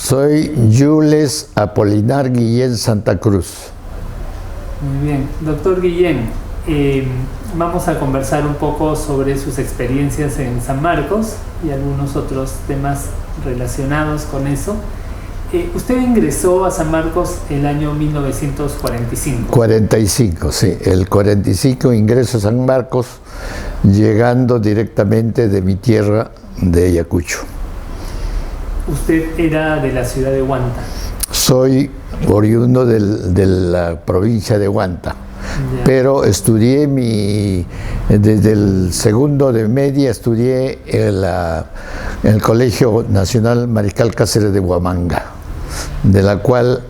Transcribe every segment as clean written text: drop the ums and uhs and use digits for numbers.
Soy Jules Apolinar Guillén Santa Cruz. Muy bien. Doctor Guillén, vamos a conversar un poco sobre sus experiencias en San Marcos y algunos otros temas relacionados con eso. Usted ingresó a San Marcos el año 1945. 45, sí. El 45 ingreso a San Marcos, llegando directamente de mi tierra de Ayacucho. Usted era de la ciudad de Huanta. Soy oriundo de la provincia de Huanta. Ya. Pero estudié desde el segundo de media estudié en el Colegio Nacional Mariscal Cáceres de Huamanga, de la cual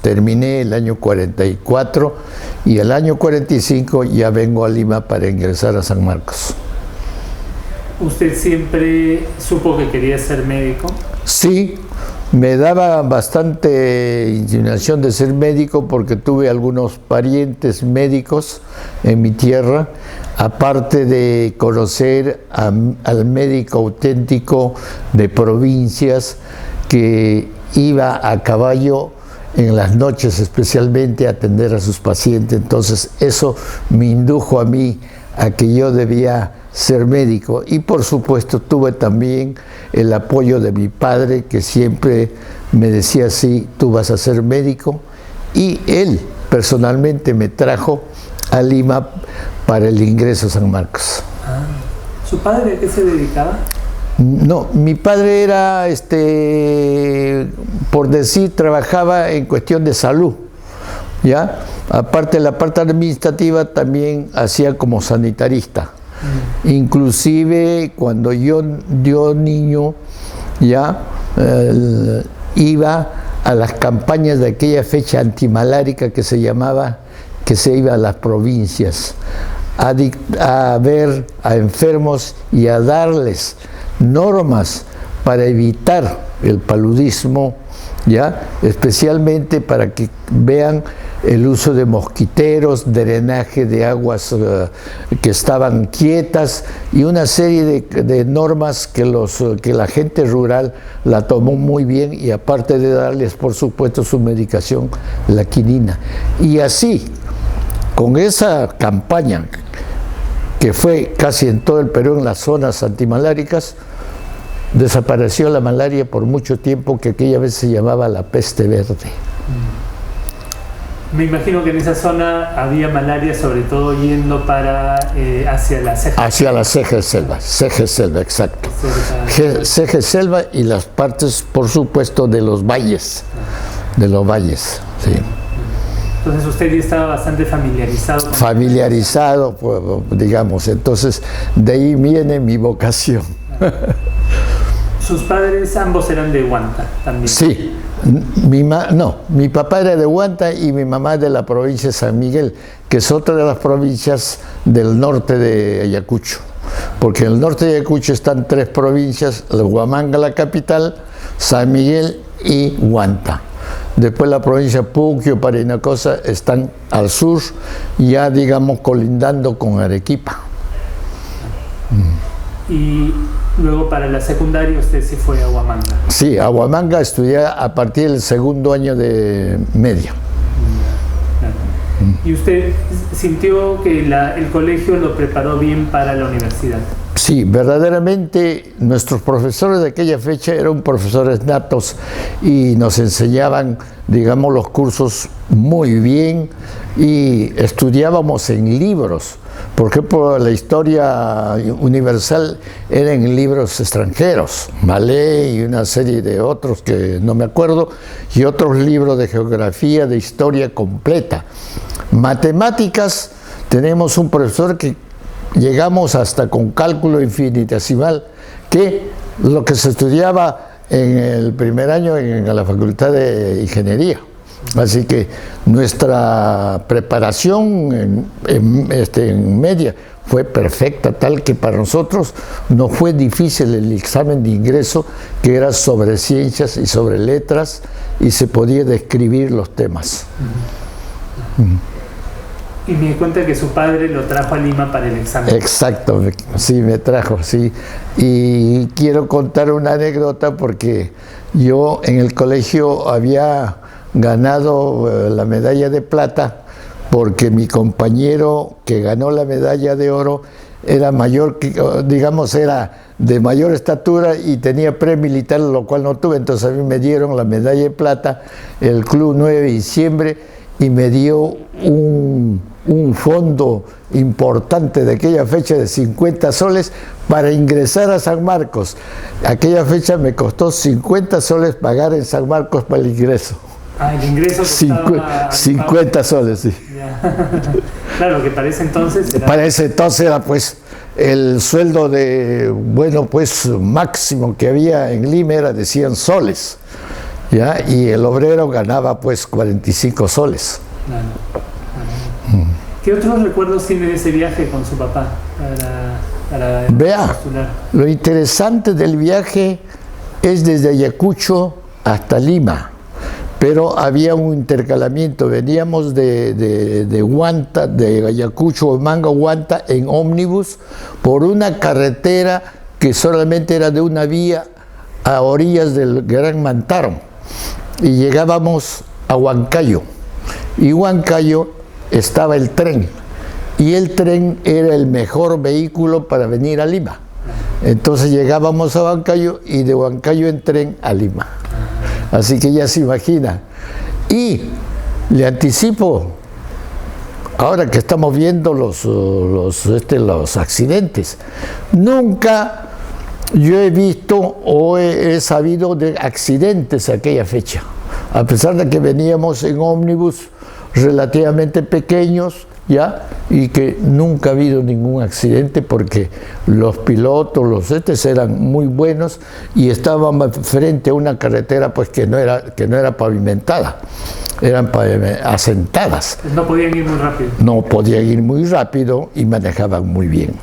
terminé el año 44 y el año 45 ya vengo a Lima para ingresar a San Marcos. ¿Usted siempre supo que quería ser médico? Sí. Me daba bastante inclinación de ser médico porque tuve algunos parientes médicos en mi tierra, aparte de conocer al médico auténtico de provincias que iba a caballo en las noches especialmente a atender a sus pacientes. Entonces eso me indujo a mí a que yo debía ser médico, y por supuesto tuve también el apoyo de mi padre, que siempre me decía: sí, tú vas a ser médico, y él personalmente me trajo a Lima para el ingreso a San Marcos. ¿Su padre a qué se dedicaba? No, mi padre era, por decir, trabajaba en cuestión de salud, ¿ya? Aparte de la parte administrativa, también hacía como sanitarista. Inclusive cuando yo niño ya iba a las campañas de aquella fecha antimalárica que se llamaba, que se iba a las provincias a ver a enfermos y a darles normas para evitar el paludismo, ya, especialmente para que vean el uso de mosquiteros, drenaje de aguas que estaban quietas, y una serie de normas que la gente rural la tomó muy bien, y aparte de darles por supuesto su medicación, la quinina. Y así, con esa campaña que fue casi en todo el Perú, en las zonas antimaláricas, desapareció la malaria por mucho tiempo, que aquella vez se llamaba la peste verde. Me imagino que en esa zona había malaria, sobre todo yendo hacia la ceja. Hacia la ceja selva, exacto. Ceja selva y las partes, por supuesto, de los valles. De los valles, sí. Entonces usted ya estaba bastante familiarizado. Familiarizado, digamos. Entonces, de ahí viene mi vocación. ¿Sus padres ambos eran de Huanta también? Sí. Mi papá era de Huanta y mi mamá de la provincia de San Miguel, que es otra de las provincias del norte de Ayacucho. Porque en el norte de Ayacucho están tres provincias: Huamanga, la capital, San Miguel y Huanta. Después la provincia Puquio, Parinacocha están al sur, ya digamos colindando con Arequipa. Y luego para la secundaria usted sí fue a Huamanga. Sí, a Huamanga estudié a partir del segundo año de media. ¿Y usted sintió que el colegio lo preparó bien para la universidad? Sí, verdaderamente nuestros profesores de aquella fecha eran profesores natos y nos enseñaban, digamos, los cursos muy bien, y estudiábamos en libros. Por ejemplo, la historia universal era en libros extranjeros, Malé y una serie de otros que no me acuerdo, y otros libros de geografía, de historia completa. Matemáticas, tenemos un profesor que llegamos hasta con cálculo infinitesimal, que lo que se estudiaba en el primer año en la Facultad de Ingeniería. Así que nuestra preparación en media fue perfecta, tal que para nosotros no fue difícil el examen de ingreso, que era sobre ciencias y sobre letras, y se podía describir los temas. Y me cuenta que su padre lo trajo a Lima para el examen. Exacto, sí, me trajo, sí. Y quiero contar una anécdota porque yo en el colegio había ganado la medalla de plata porque mi compañero que ganó la medalla de oro era mayor, digamos, era de mayor estatura y tenía premilitar, lo cual no tuve. Entonces a mí me dieron la medalla de plata, el Club 9 de Diciembre, y me dio un fondo importante de aquella fecha de 50 soles para ingresar a San Marcos. Aquella fecha me costó 50 soles pagar en San Marcos para el ingreso. Ah, el ingreso costaba 50 soles, sí. Claro, que para ese entonces era... Para ese entonces era pues el sueldo de, bueno, pues máximo que había en Lima era de 100 soles. ¿Ya? Y el obrero ganaba pues 45 soles. Claro. ¿Qué otros recuerdos tiene de ese viaje con su papá para Vea, postular? Lo interesante del viaje es desde Ayacucho hasta Lima, pero había un intercalamiento. Veníamos de Huanta, de Ayacucho, Manga, Huanta, en ómnibus por una carretera que solamente era de una vía a orillas del Gran Mantaro. Y llegábamos a Huancayo, y Huancayo estaba el tren, y el tren era el mejor vehículo para venir a Lima. Entonces llegábamos a Huancayo y de Huancayo en tren a Lima. Así que ya se imagina. Y le anticipo, ahora que estamos viendo los accidentes, nunca yo he visto o he sabido de accidentes aquella fecha, a pesar de que veníamos en ómnibus relativamente pequeños, ¿ya? Y que nunca ha habido ningún accidente porque los pilotos, eran muy buenos y estábamos frente a una carretera pues que no era pavimentada, eran asentadas. No podían ir muy rápido. No podían ir muy rápido y manejaban muy bien.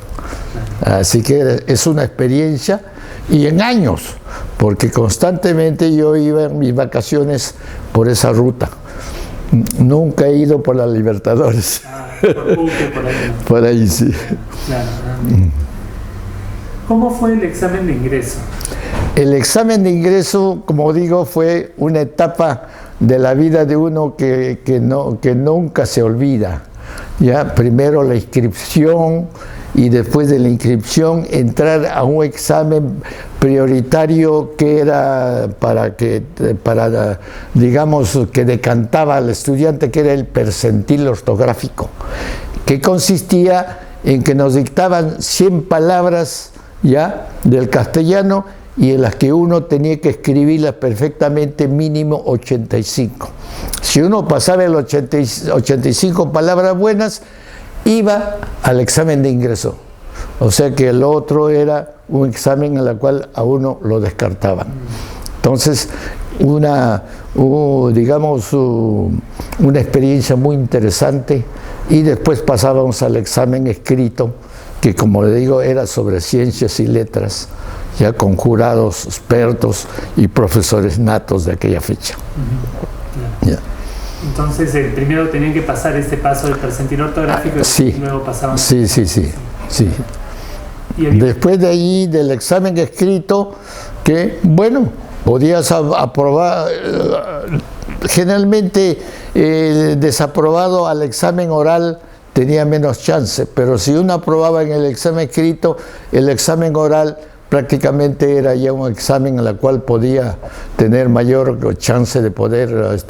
Así que es una experiencia, y en años, porque constantemente yo iba en mis vacaciones por esa ruta. Nunca he ido por la Libertadores. Por Puque, por ahí. Por ahí sí. Claro. ¿Cómo fue el examen de ingreso? El examen de ingreso, como digo, fue una etapa de la vida de uno que nunca se olvida. Ya, primero la inscripción, y después de la inscripción entrar a un examen prioritario que era para digamos, que decantaba al estudiante, que era el percentil ortográfico, que consistía en que nos dictaban 100 palabras ya del castellano y en las que uno tenía que escribirlas perfectamente, mínimo 85. Si uno pasaba el 85 palabras buenas, iba al examen de ingreso. O sea que el otro era un examen en el cual a uno lo descartaban. Entonces, digamos, una experiencia muy interesante, y después pasábamos al examen escrito, que como le digo era sobre ciencias y letras, ya con jurados expertos y profesores natos de aquella fecha. Ya. Entonces, primero tenían que pasar este paso del percentil ortográfico y luego pasaban. Sí. Después de ahí, del examen escrito, que, bueno, podías aprobar, generalmente desaprobado al examen oral tenía menos chance, pero si uno aprobaba en el examen escrito, el examen oral prácticamente era ya un examen en el cual podía tener mayor chance de poder,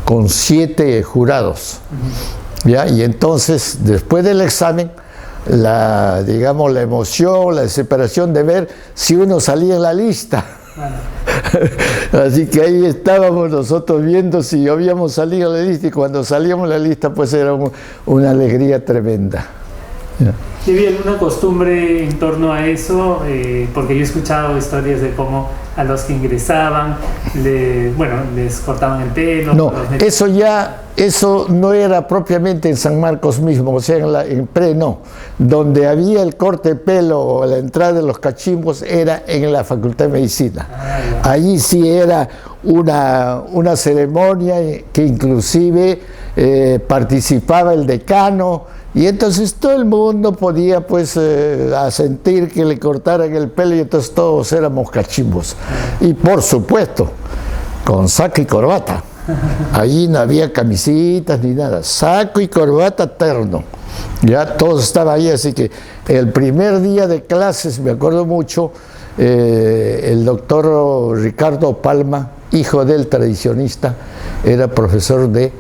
con 7 jurados. ¿Ya? Y entonces, después del examen, la emoción, la desesperación de ver si uno salía en la lista. Así que ahí estábamos nosotros viendo si habíamos salido en la lista, y cuando salíamos en la lista pues era una alegría tremenda. ¿Ya? ¿Y había alguna costumbre en torno a eso? Porque yo he escuchado historias de cómo a los que ingresaban les cortaban el pelo. No, eso ya eso no era propiamente en San Marcos mismo, o sea, en Pre no. Donde había el corte de pelo o la entrada de los cachimbos era en la Facultad de Medicina. Allí sí era una ceremonia que inclusive participaba el decano, y entonces todo el mundo podía pues asentir que le cortaran el pelo, y entonces todos éramos cachimbos. Y por supuesto, con saco y corbata. Allí no había camisitas ni nada, saco y corbata terno. Ya todo estaba ahí, así que el primer día de clases, me acuerdo mucho, el doctor Ricardo Palma, hijo del tradicionista, era profesor de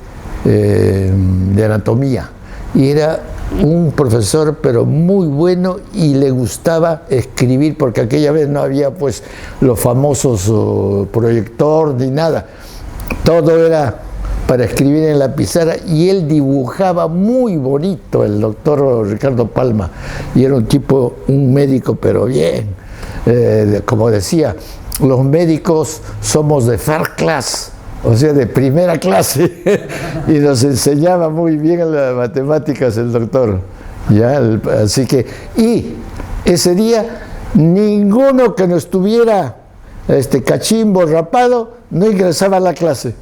anatomía, y era un profesor pero muy bueno, y le gustaba escribir, porque aquella vez no había pues los famosos proyector ni nada, todo era para escribir en la pizarra, y él dibujaba muy bonito, el doctor Ricardo Palma, y era un tipo, un médico pero bien, como decía, los médicos somos de first class, o sea, de primera clase, y nos enseñaba muy bien las matemáticas el doctor, ¿ya? Así que, y ese día, ninguno que no estuviera cachimbo, rapado, no ingresaba a la clase.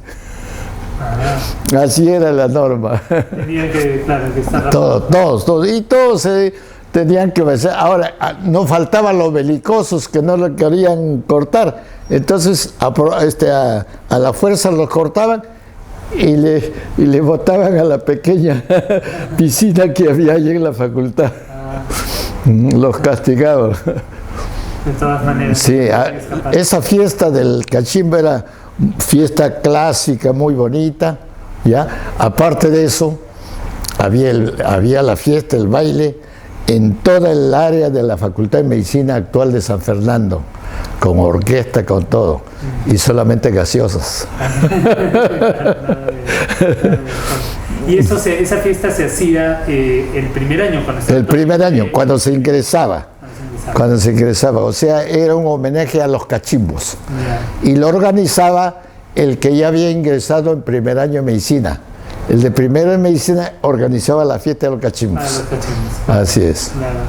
Así era la norma. Tenían que, claro, que estar rapado. Todos, y todos tenían que besar. Ahora, no faltaban los belicosos que no lo querían cortar, entonces a la fuerza los cortaban y le botaban a la pequeña piscina que había allí en la facultad. Los castigaban. De todas maneras. Sí, esa fiesta del cachimbo era fiesta clásica, muy bonita, ¿ya? Aparte de eso, había la fiesta, el baile, en toda el área de la Facultad de Medicina actual de San Fernando, con orquesta, con todo, y solamente gaseosas. ¿Y esa fiesta se hacía el primer año? El primer año, cuando se ingresaba. Cuando se ingresaba, o sea, era un homenaje a los cachimbos. Y lo organizaba el que ya había ingresado en primer año de medicina. El de primero en medicina organizaba la fiesta de los cachimbos. Los cachimbos. Así es. Claro.